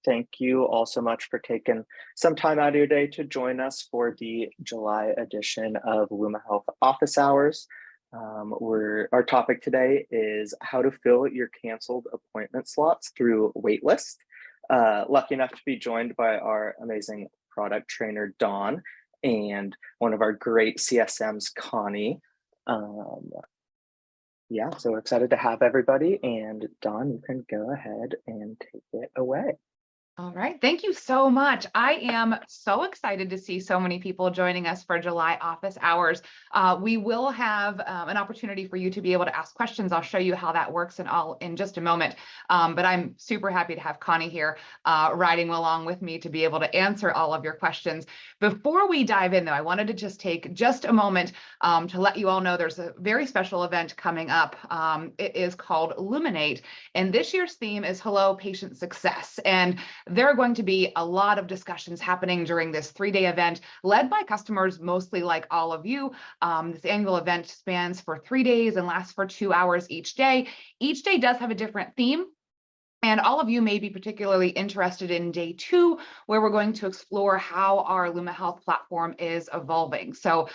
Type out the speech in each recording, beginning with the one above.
Thank you all so much for taking some time out of your day to join us for the July edition of Luma Health Office Hours. Our topic today is how to fill your canceled appointment slots through Waitlist. Lucky enough to be joined by our amazing product trainer, Dawn, and one of our great CSMs, Connie. So we're excited to have everybody, and Dawn, you can go ahead and take it away. All right. Thank you so much. I am so excited to see so many people joining us for July office hours. We will have an opportunity for you to be able to ask questions. I'll show you how that works in just a moment. But I'm super happy to have Connie here riding along with me to be able to answer all of your questions. Before we dive in, though, I wanted to just take just a moment to let you all know there's a very special event coming up. It is called Illuminate, and this year's theme is Hello Patient Success. And there are going to be a lot of discussions happening during this 3-day event led by customers, mostly like all of you. This annual event spans for 3 days and lasts for 2 hours each day. Each day does have a different theme. And all of you may be particularly interested in day 2, where we're going to explore how our Luma Health platform is evolving. So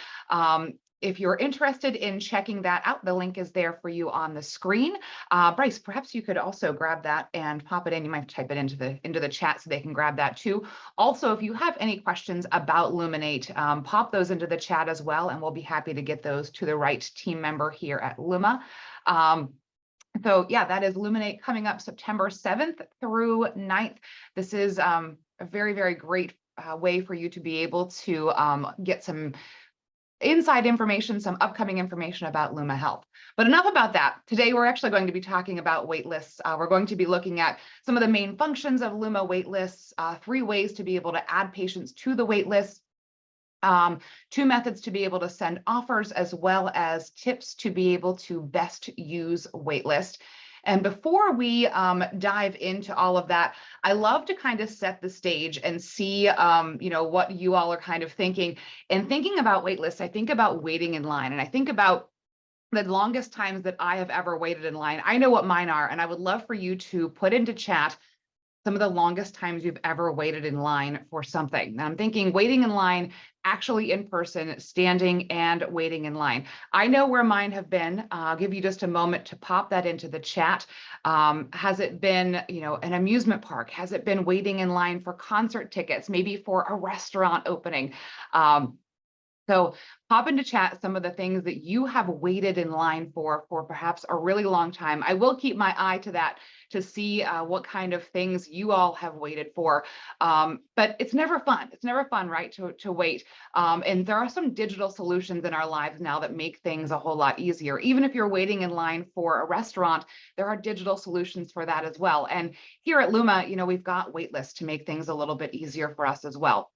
if you're interested in checking that out, the link is there for you on the screen. Bryce, perhaps you could also grab that and pop it in. You might type it into the chat so they can grab that too. Also, if you have any questions about Luminate, pop those into the chat as well, and we'll be happy to get those to the right team member here at Luma. So yeah, that is Luminate coming up September 7th through 9th. This is a very, very great way for you to be able to get some inside information, some upcoming information about Luma Health. But enough about that. Today, we're actually going to be talking about waitlists. We're going to be looking at some of the main functions of Luma waitlists, 3 ways to be able to add patients to the waitlist, 2 methods to be able to send offers, as well as tips to be able to best use waitlist. And before we dive into all of that, I love to kind of set the stage and see, what you all are kind of thinking. And thinking about waitlists, I think about waiting in line, and I think about the longest times that I have ever waited in line. I know what mine are, and I would love for you to put into chat some of the longest times you've ever waited in line for something. Now, I'm thinking waiting in line, actually in person, standing and waiting in line. I know where mine have been. I'll give you just a moment to pop that into the chat. Has it been, an amusement park? Has it been waiting in line for concert tickets, maybe for a restaurant opening? So pop into chat some of the things that you have waited in line for perhaps a really long time. I will keep my eye to that to see what kind of things you all have waited for. But it's never fun. It's never fun, right, to wait. And there are some digital solutions in our lives now that make things a whole lot easier. Even if you're waiting in line for a restaurant, there are digital solutions for that as well. And here at Luma, we've got waitlists to make things a little bit easier for us as well.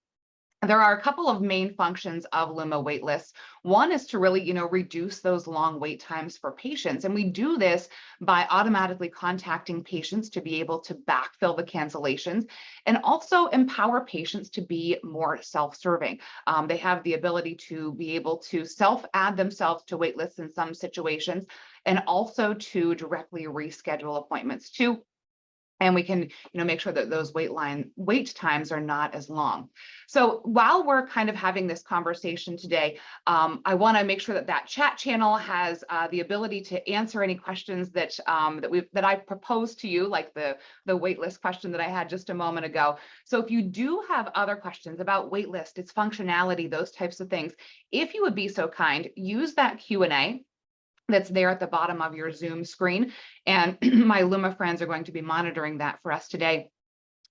There are a couple of main functions of Luma waitlists. One is to really, reduce those long wait times for patients. And we do this by automatically contacting patients to be able to backfill the cancellations and also empower patients to be more self-serving. They have the ability to be able to self-add themselves to waitlists in some situations, and also to directly reschedule appointments too. And we can, make sure that those wait times are not as long. So while we're kind of having this conversation today, I want to make sure that chat channel has the ability to answer any questions that I proposed to you, like the waitlist question that I had just a moment ago. So if you do have other questions about waitlist, its functionality, those types of things, if you would be so kind, use that Q&A that's there at the bottom of your Zoom screen. And my Luma friends are going to be monitoring that for us today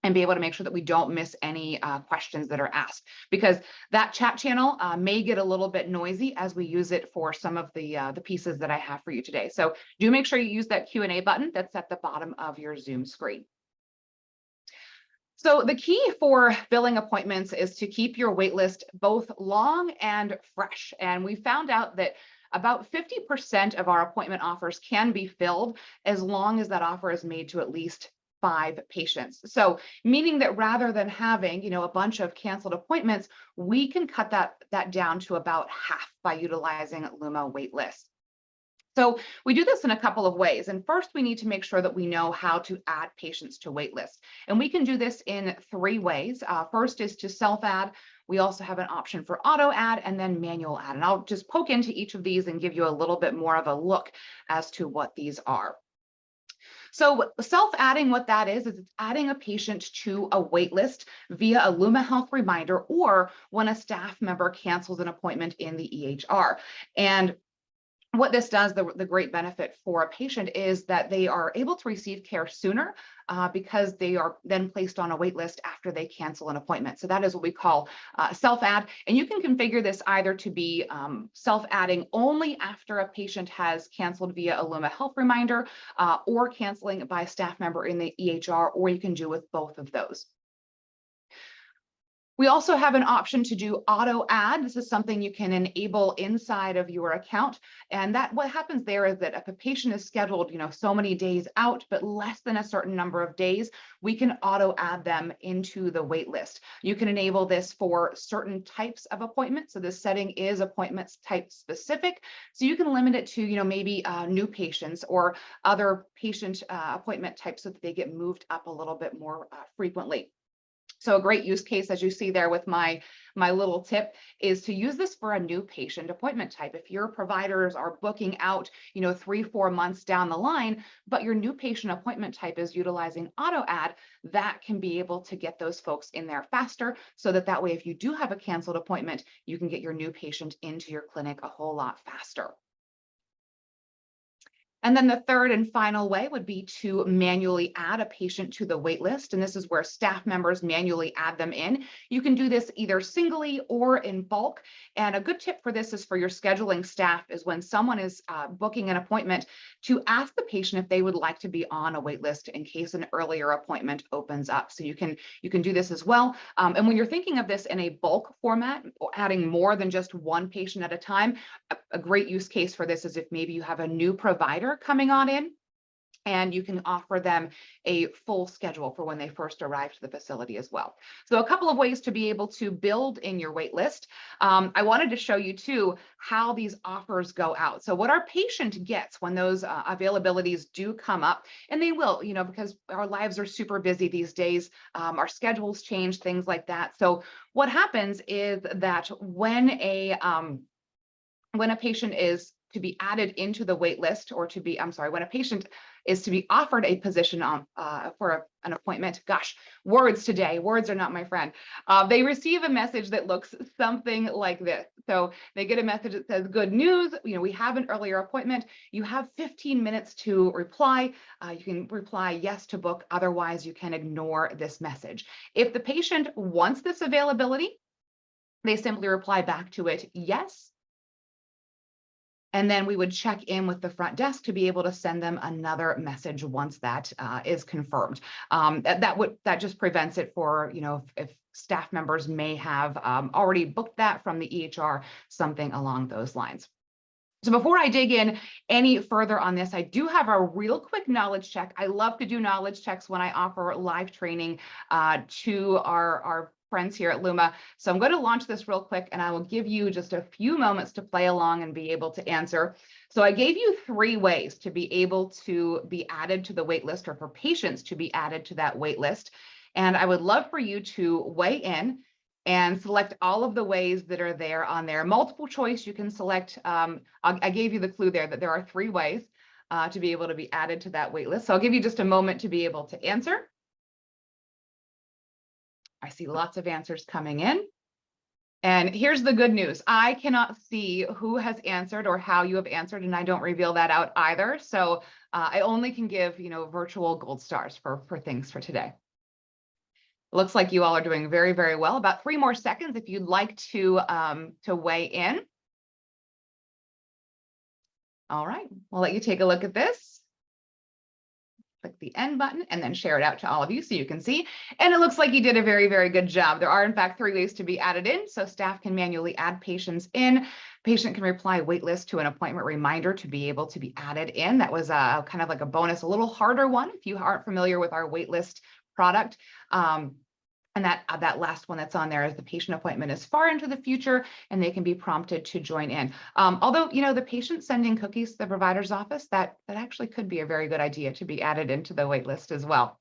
and be able to make sure that we don't miss any questions that are asked, because that chat channel may get a little bit noisy as we use it for some of the pieces that I have for you today. So do make sure you use that Q&A button that's at the bottom of your Zoom screen. So the key for filling appointments is to keep your waitlist both long and fresh. And we found out that about 50% of our appointment offers can be filled as long as that offer is made to at least 5 patients. So meaning that rather than having, a bunch of canceled appointments, we can cut that down to about half by utilizing Luma waitlists. So we do this in a couple of ways. And first, we need to make sure that we know how to add patients to waitlist. And we can do this in 3 ways. First is to self-add. We also have an option for auto add and then manual add. And I'll just poke into each of these and give you a little bit more of a look as to what these are. So self-adding, what that is it's adding a patient to a waitlist via a Luma Health reminder or when a staff member cancels an appointment in the EHR. And what this does, the great benefit for a patient is that they are able to receive care sooner because they are then placed on a wait list after they cancel an appointment. So that is what we call self-add. And you can configure this either to be self-adding only after a patient has canceled via a Luma Health reminder or canceling by a staff member in the EHR, or you can do with both of those. We also have an option to do auto add. This is something you can enable inside of your account. And that what happens there is that if a patient is scheduled, so many days out, but less than a certain number of days, we can auto add them into the wait list. You can enable this for certain types of appointments. So this setting is appointments type specific. So you can limit it to, maybe new patients or other patient appointment types so that they get moved up a little bit more frequently. So a great use case, as you see there with my little tip, is to use this for a new patient appointment type. If your providers are booking out, 3-4 months down the line, but your new patient appointment type is utilizing auto add, that can be able to get those folks in there faster so that way, if you do have a canceled appointment, you can get your new patient into your clinic a whole lot faster. And then the third and final way would be to manually add a patient to the wait list. And this is where staff members manually add them in. You can do this either singly or in bulk. And a good tip for this is for your scheduling staff is when someone is booking an appointment to ask the patient if they would like to be on a wait list in case an earlier appointment opens up. So you can do this as well. And when you're thinking of this in a bulk format, adding more than just one patient at a time, a great use case for this is if maybe you have a new provider coming on in and you can offer them a full schedule for when they first arrive to the facility as well. So a couple of ways to be able to build in your wait list. I wanted to show you too how these offers go out. So what our patient gets when those availabilities do come up, and they will, because our lives are super busy these days, our schedules change, things like that. So what happens is that when a patient is to be added into the wait list or when a patient is to be offered a position on for an appointment, gosh, words today, words are not my friend. They receive a message that looks something like this. So they get a message that says, good news, we have an earlier appointment. You have 15 minutes to reply. You can reply yes to book. Otherwise, you can ignore this message. If the patient wants this availability, they simply reply back to it, yes. And then we would check in with the front desk to be able to send them another message once that is confirmed. That just prevents it for, if staff members may have already booked that from the EHR, something along those lines. So before I dig in any further on this, I do have a real quick knowledge check. I love to do knowledge checks when I offer live training to our friends here at Luma. So I'm going to launch this real quick and I will give you just a few moments to play along and be able to answer. So I gave you 3 ways to be able to be added to the wait list or for patients to be added to that wait list. And I would love for you to weigh in and select all of the ways that are there on there. Multiple choice, you can select, I gave you the clue there that there are 3 ways to be able to be added to that wait list. So I'll give you just a moment to be able to answer. I see lots of answers coming in. And here's the good news. I cannot see who has answered or how you have answered, and I don't reveal that out either. So I only can give, virtual gold stars for things for today. Looks like you all are doing very, very well. About 3 more seconds if you'd like to weigh in. All right, we'll let you take a look at this. Click the end button and then share it out to all of you so you can see. And it looks like you did a very, very good job. There are in fact 3 ways to be added in. So staff can manually add patients in. Patient can reply waitlist to an appointment reminder to be able to be added in. That was kind of like a bonus, a little harder one if you aren't familiar with our waitlist product. And that last one that's on there is the patient appointment is far into the future, and they can be prompted to join in. Although, the patient sending cookies to the provider's office, that actually could be a very good idea to be added into the wait list as well.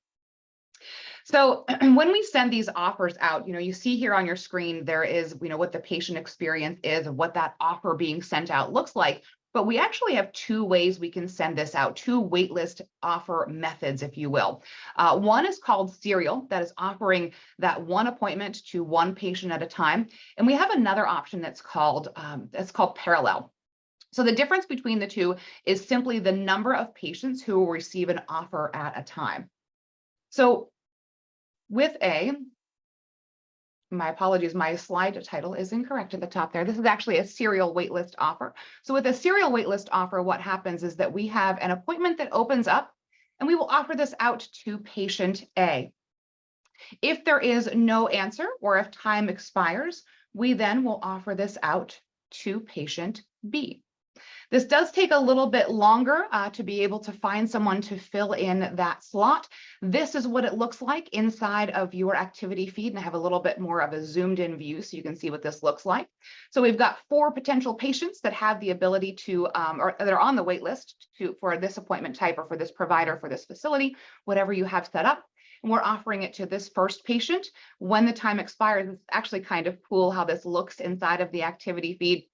So when we send these offers out, you see here on your screen, there is, what the patient experience is and what that offer being sent out looks like. But we actually have two ways we can send this out, two waitlist offer methods, if you will. One is called serial, that is offering that one appointment to one patient at a time. And we have another option that's called parallel. So the difference between the two is simply the number of patients who will receive an offer at a time. So with my apologies, my slide title is incorrect at the top there. This is actually a serial waitlist offer. So with a serial waitlist offer, what happens is that we have an appointment that opens up, and we will offer this out to patient A. If there is no answer, or if time expires, we then will offer this out to patient B. This does take a little bit longer to be able to find someone to fill in that slot. This is what it looks like inside of your activity feed, and I have a little bit more of a zoomed in view so you can see what this looks like. So we've got 4 potential patients that have the ability to, or that are on the wait list for this appointment type or for this provider, for this facility, whatever you have set up. And we're offering it to this first patient. When the time expires, it's actually kind of cool how this looks inside of the activity feed.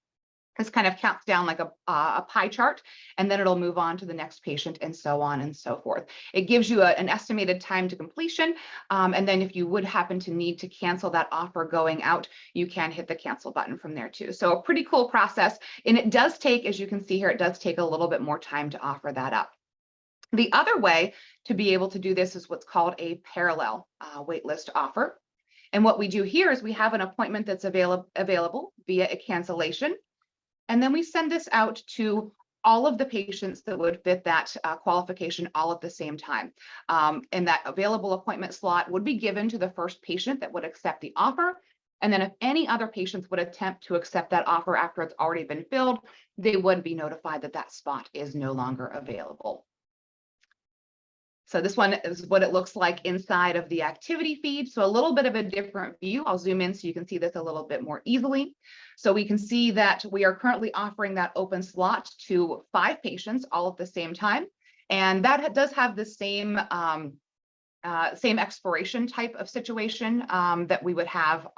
This kind of counts down like a pie chart, and then it'll move on to the next patient, and so on and so forth. It gives you an estimated time to completion. And then if you would happen to need to cancel that offer going out, you can hit the cancel button from there too. So a pretty cool process. And it does take, as you can see here, it does take a little bit more time to offer that up. The other way to be able to do this is what's called a parallel waitlist offer. And what we do here is we have an appointment that's available via a cancellation. And then we send this out to all of the patients that would fit that qualification all at the same time. And that available appointment slot would be given to the first patient that would accept the offer. And then if any other patients would attempt to accept that offer after it's already been filled, they would be notified that that spot is no longer available. So this one is what it looks like inside of the activity feed. So a little bit of a different view. I'll zoom in so you can see this a little bit more easily. So we can see that we are currently offering that open slot to 5 patients all at the same time. And that does have the same expiration type of situation that we would have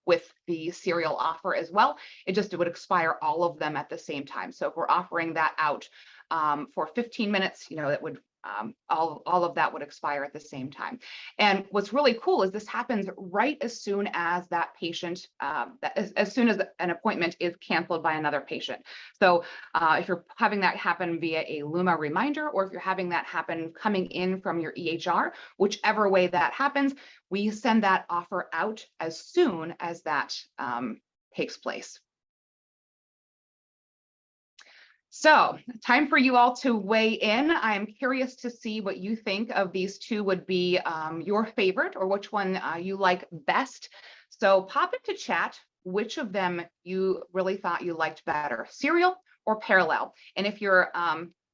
with the serial offer as well. It would expire all of them at the same time. So if we're offering that out for 15 minutes, that would all of that would expire at the same time. And what's really cool is this happens right as soon as that patient, as soon as an appointment is canceled by another patient. So if you're having that happen via a Luma reminder, or if you're having that happen coming in from your EHR, whichever way that happens, we send that offer out as soon as that takes place. So time for you all to weigh in. I am curious to see what you think of these two would be your favorite, or which one you like best. So pop into chat which of them you really thought you liked better, serial or parallel. And if you're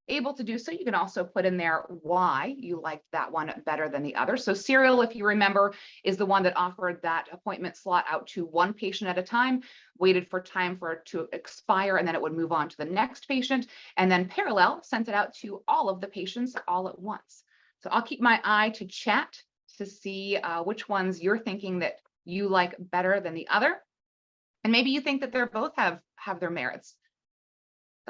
able to do so, you can also put in there why you liked that one better than the other. So serial, if you remember, is the one that offered that appointment slot out to one patient at a time, waited for time for it to expire, and then it would move on to the next patient. And then parallel sent it out to all of the patients all at once. So I'll keep my eye to chat to see which ones you're thinking that you like better than the other. And maybe you think that they're both have their merits.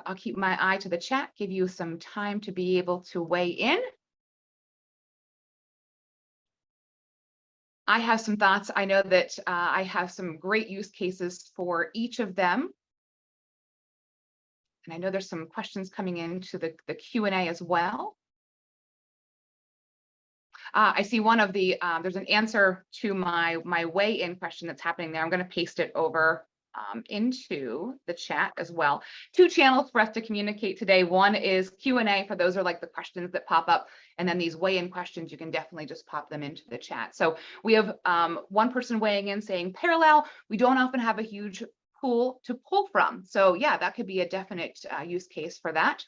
I'll keep my eye to the chat, give you some time to be able to weigh in. I have some thoughts. I know that I have some great use cases for each of them. And I know there's some questions coming into the Q&A as well. I see one of the, there's an answer to my weigh-in question that's happening there. I'm going to paste it over into the chat as well. 2 channels for us to communicate today. One is Q&A, for those are like the questions that pop up, and then these weigh-in questions, you can definitely just pop them into the chat. So we have one person weighing in saying parallel. We don't often have a huge pool to pull from. So yeah, that could be a definite use case for that.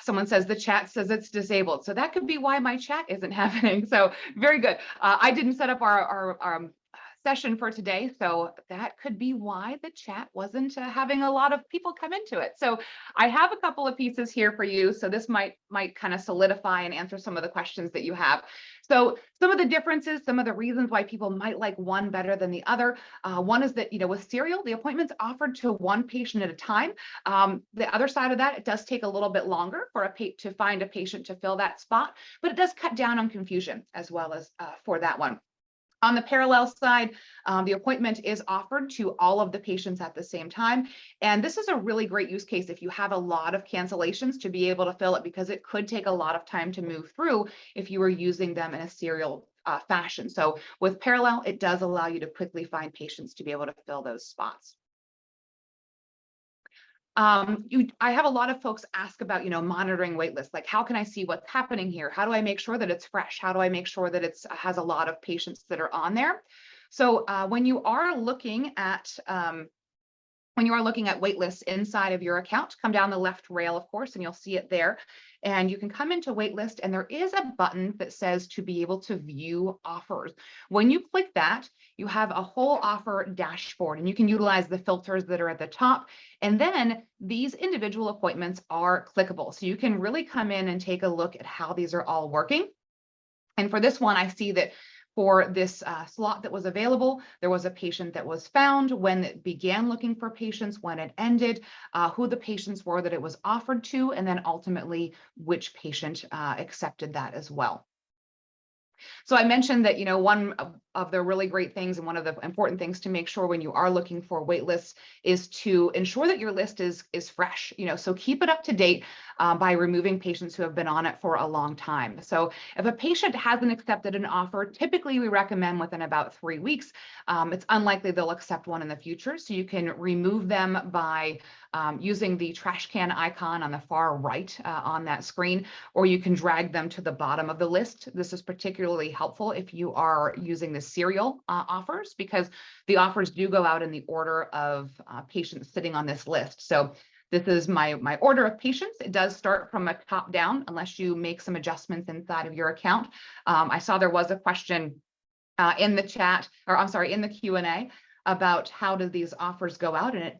Someone says the chat says it's disabled. So that could be why my chat isn't happening. So very good. I didn't set up our session for today, so that could be why the chat wasn't having a lot of people come into it. So I have a couple of pieces here for you. So this might kind of solidify and answer some of the questions that you have. So some of the differences, some of the reasons why people might like one better than the other. One is that, with serial, the appointment's offered to one patient at a time. The other side of that, it does take a little bit longer for to find a patient to fill that spot, but it does cut down on confusion as well as for that one. On the parallel side, the appointment is offered to all of the patients at the same time. And this is a really great use case if you have a lot of cancellations to be able to fill it, because it could take a lot of time to move through if you were using them in a serial fashion. So with parallel, it does allow you to quickly find patients to be able to fill those spots. I have a lot of folks ask about, monitoring waitlists. Like, how can I see what's happening here? How do I make sure that it's fresh? How do I make sure that it has a lot of patients that are on there? So when you are looking at waitlists inside of your account, come down the left rail, of course, and you'll see it there. And you can come into waitlist, and there is a button that says to be able to view offers. When you click that, you have a whole offer dashboard, and you can utilize the filters that are at the top. And then these individual appointments are clickable. So you can really come in and take a look at how these are all working. And for this one, I see that for this slot that was available, there was a patient that was found, when it began looking for patients, when it ended, who the patients were that it was offered to, and then ultimately which patient accepted that as well. So I mentioned that, one of the really great things and one of the important things to make sure when you are looking for wait lists is to ensure that your list is fresh, so keep it up to date by removing patients who have been on it for a long time. So if a patient hasn't accepted an offer, typically we recommend within about 3 weeks. It's unlikely they'll accept one in the future. So you can remove them by using the trash can icon on the far right on that screen, or you can drag them to the bottom of the list. This is particularly helpful if you are using the serial offers, because the offers do go out in the order of patients sitting on this list. So this is my order of patients. It does start from a top down unless you make some adjustments inside of your account. I saw there was a question in the chat, or I'm sorry, in the Q&A about how do these offers go out. And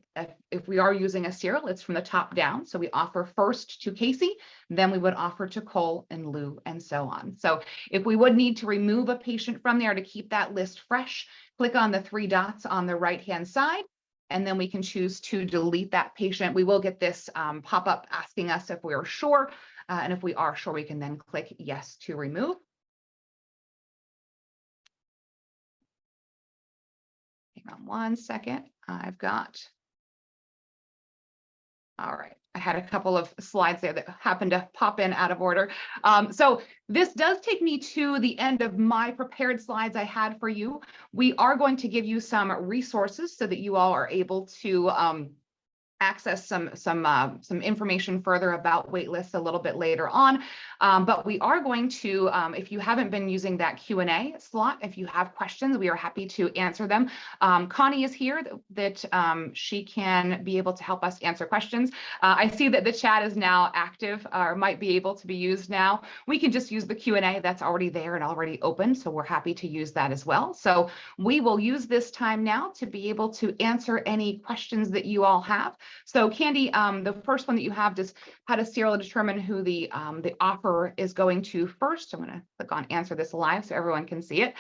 if we are using a serial, it's from the top down. So we offer first to Casey, then we would offer to Cole and Lou, and so on. So if we would need to remove a patient from there to keep that list fresh, click on the 3 dots on the right-hand side, and then we can choose to delete that patient. We will get this pop-up asking us if we are sure. And if we are sure, we can then click yes to remove. Hang on one second. All right. I had a couple of slides there that happened to pop in out of order. So this does take me to the end of my prepared slides I had for you. We are going to give you some resources so that you all are able to access some information further about waitlists a little bit later on. But we are going to, if you haven't been using that Q&A slot, if you have questions, we are happy to answer them. Connie is here that she can be able to help us answer questions. I see that the chat is now active, or might be able to be used now. We can just use the Q&A that's already there and already open, so we're happy to use that as well. So we will use this time now to be able to answer any questions that you all have. So Candy, the first one that you have is how does serial determine who the offer is going to first? I'm going to click on answer this live so everyone can see it.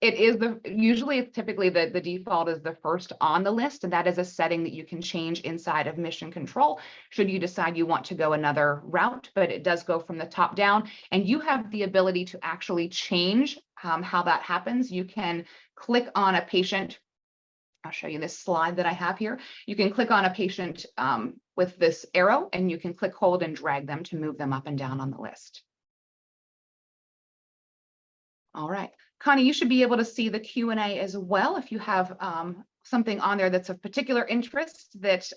It is usually it's typically the default is the first on the list, and that is a setting that you can change inside of Mission Control should you decide you want to go another route, but it does go from the top down, and you have the ability to actually change how that happens. You can click on a patient. I'll show you this slide that I have here. You can click on a patient with this arrow, and you can click, hold, and drag them to move them up and down on the list. All right, Connie, you should be able to see the Q&A as well. If you have something on there that's of particular interest that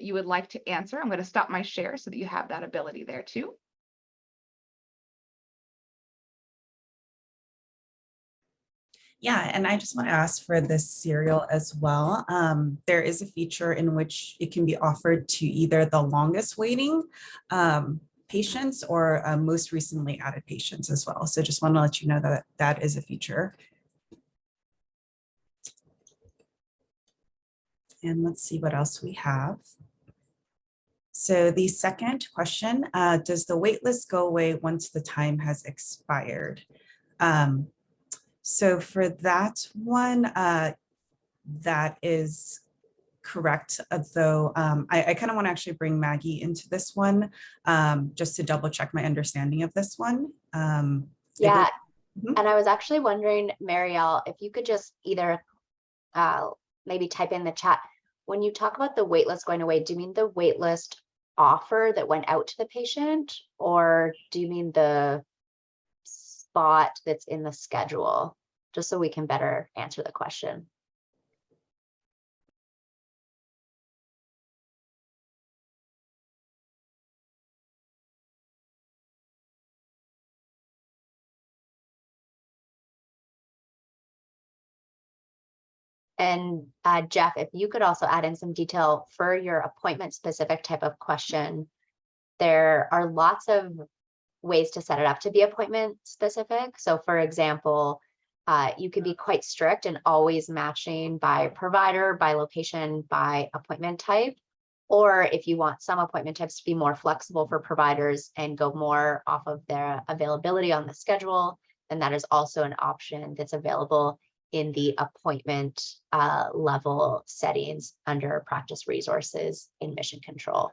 you would like to answer, I'm going to stop my share so that you have that ability there too. Yeah, and I just want to ask for this serial as well. There is a feature in which it can be offered to either the longest waiting patients or most recently added patients as well. So just want to let you know that that is a feature. And let's see what else we have. So the second question, does the wait list go away once the time has expired? So for that one, that is correct, though I kind of want to actually bring Maggie into this one, just to double check my understanding of this one. Yeah, Mhm. and I was actually wondering, Marielle, if you could just either maybe type in the chat, when you talk about the waitlist going away, do you mean the waitlist offer that went out to the patient, or do you mean the spot that's in the schedule? Just so we can better answer the question. And Jeff, if you could also add in some detail for your appointment specific type of question, there are lots of ways to set it up to be appointment specific. So for example, you could be quite strict and always matching by provider, by location, by appointment type. Or if you want some appointment types to be more flexible for providers and go more off of their availability on the schedule, then that is also an option that's available in the appointment level settings under practice resources in mission control.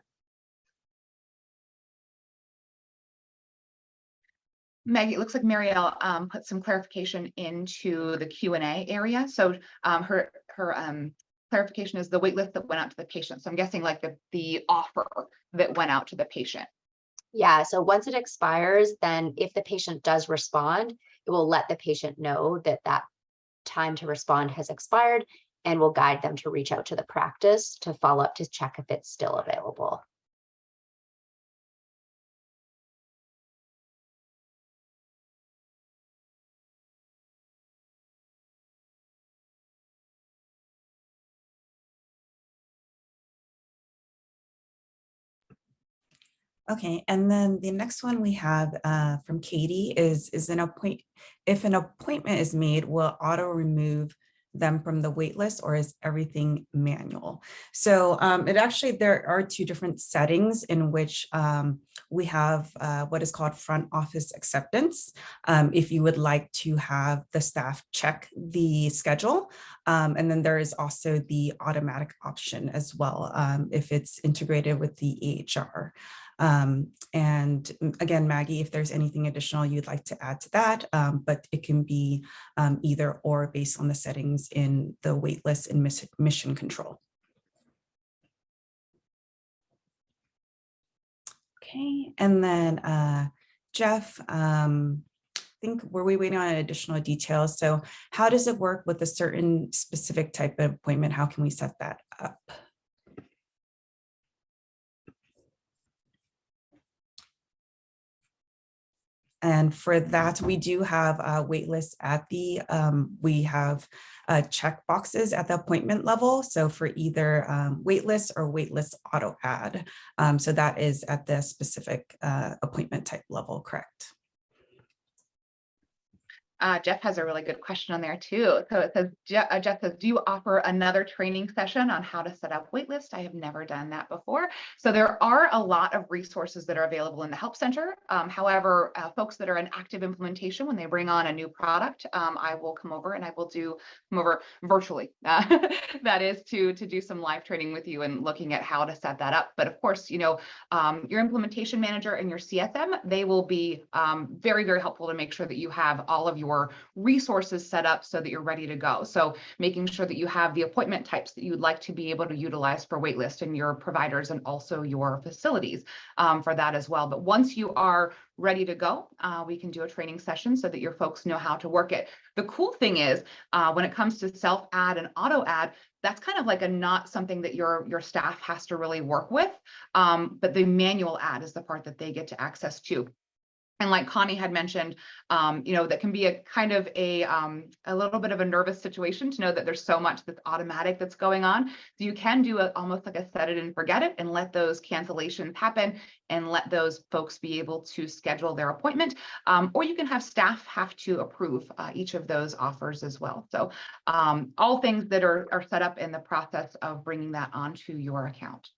Maggie, it looks like Marielle put some clarification into the Q&A area. So her clarification is the wait list that went out to the patient. So I'm guessing like the offer that went out to the patient. Yeah, so once it expires, then if the patient does respond, it will let the patient know that that time to respond has expired and will guide them to reach out to the practice to follow up to check if it's still available. Okay, and then the next one we have from Katie is if an appointment is made, will auto remove them from the wait list, or is everything manual? So there are two different settings in which we have what is called front office acceptance. If you would like to have the staff check the schedule, and then there is also the automatic option as well, if it's integrated with the EHR. And again, Maggie, if there's anything additional you'd like to add to that, but it can be either or based on the settings in the waitlist and mission control. Okay, and then Jeff, I think were we waiting on additional details? So how does it work with a certain specific type of appointment? How can we set that up? And for that, we do have wait lists at the, we have check boxes at the appointment level. So for either wait list or wait list auto add. So that is at the specific appointment type level, correct? Jeff has a really good question on there too. So it says, Jeff says, do you offer another training session on how to set up waitlist? I have never done that before. So there are a lot of resources that are available in the Help Center. However, folks that are in active implementation, when they bring on a new product, I will come over and I will come over virtually. That is to do some live training with you and looking at how to set that up. But of course, you know, your implementation manager and your CSM, they will be very, very helpful to make sure that you have all of your resources set up so that you're ready to go. So making sure that you have the appointment types that you would like to be able to utilize for waitlist and your providers and also your facilities for that as well. But once you are ready to go, we can do a training session so that your folks know how to work it. The cool thing is when it comes to self add and auto add, that's kind of like not something that your staff has to really work with. But the manual add is the part that they get to access to. And like Connie had mentioned, that can be a kind of a little bit of a nervous situation to know that there's so much that's automatic that's going on. So you can do almost like a set it and forget it and let those cancellations happen and let those folks be able to schedule their appointment. Or you can have staff have to approve each of those offers as well. So all things that are set up in the process of bringing that onto your account.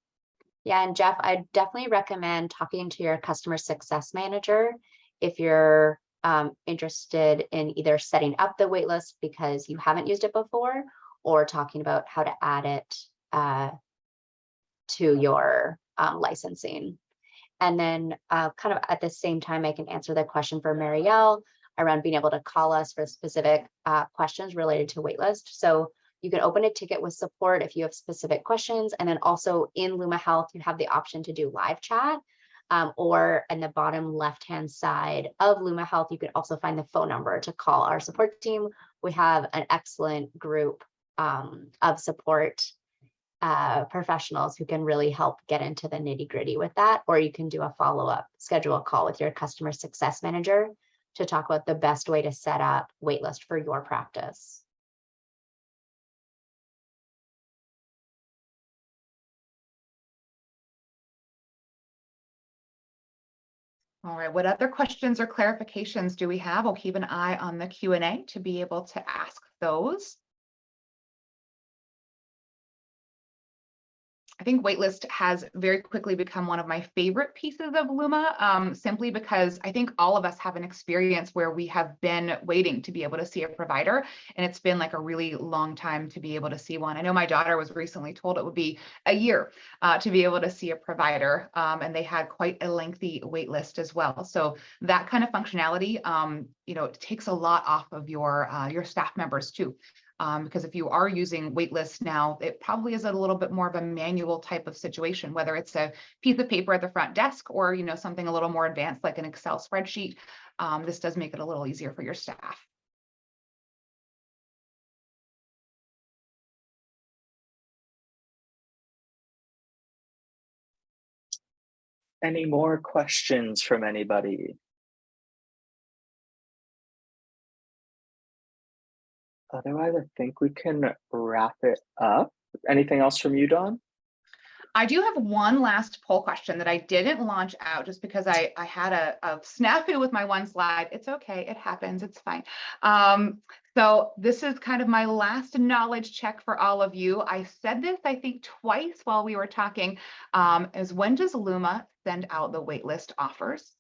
Yeah, and Jeff, I definitely recommend talking to your customer success manager if you're interested in either setting up the waitlist because you haven't used it before, or talking about how to add it to your licensing. And then kind of at the same time, I can answer the question for Marielle around being able to call us for specific questions related to waitlist. So you can open a ticket with support if you have specific questions. And then also in Luma Health, you have the option to do live chat, or in the bottom left-hand side of Luma Health, you can also find the phone number to call our support team. We have an excellent group of support professionals who can really help get into the nitty-gritty with that, or you can do a follow-up, schedule a call with your customer success manager to talk about the best way to set up waitlist for your practice. All right, what other questions or clarifications do we have? We'll keep an eye on the Q&A to be able to ask those. I think Waitlist has very quickly become one of my favorite pieces of Luma, simply because I think all of us have an experience where we have been waiting to be able to see a provider, and it's been like a really long time to be able to see one. I know my daughter was recently told it would be a year to be able to see a provider, and they had quite a lengthy wait list as well. So that kind of functionality, it takes a lot off of your staff members too. Because if you are using Waitlist now, it probably is a little bit more of a manual type of situation, whether it's a piece of paper at the front desk or something a little more advanced like an Excel spreadsheet. This does make it a little easier for your staff. Any more questions from anybody? Otherwise, I think we can wrap it up. Anything else from you, Dawn? I do have one last poll question that I didn't launch out just because I had a snafu with my one slide. It's okay, it happens, it's fine. So this is kind of my last knowledge check for all of you. I said this, I think, twice while we were talking, is when does Luma send out the waitlist offers?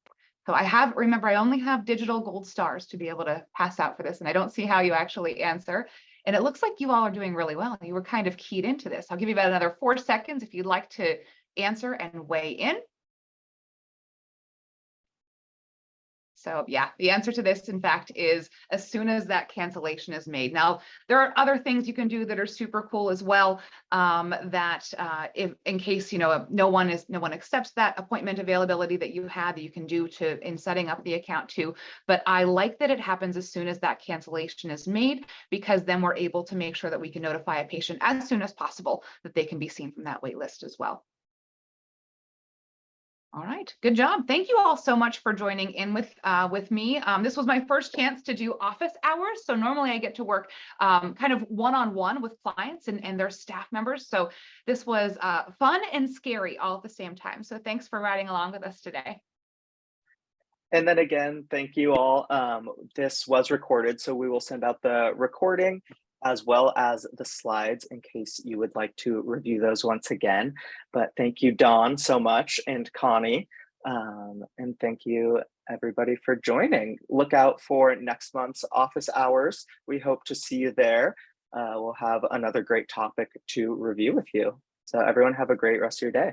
So remember, I only have digital gold stars to be able to pass out for this, and I don't see how you actually answer. And it looks like you all are doing really well. You were kind of keyed into this. I'll give you about another 4 seconds if you'd like to answer and weigh in. So yeah, the answer to this, in fact, is as soon as that cancellation is made. Now, there are other things you can do that are super cool as well. If in case no one accepts that appointment availability that you had, that you can do in setting up the account too. But I like that it happens as soon as that cancellation is made, because then we're able to make sure that we can notify a patient as soon as possible that they can be seen from that wait list as well. All right, good job. Thank you all so much for joining in with me. This was my first chance to do office hours. So normally I get to work kind of one-on-one with clients and their staff members. So this was fun and scary all at the same time. So thanks for riding along with us today. And then again, thank you all. This was recorded, so we will send out the recording as well as the slides in case you would like to review those once again. But thank you, Dawn, so much, and Connie. And thank you, everybody, for joining. Look out for next month's office hours. We hope to see you there. We'll have another great topic to review with you. So everyone have a great rest of your day.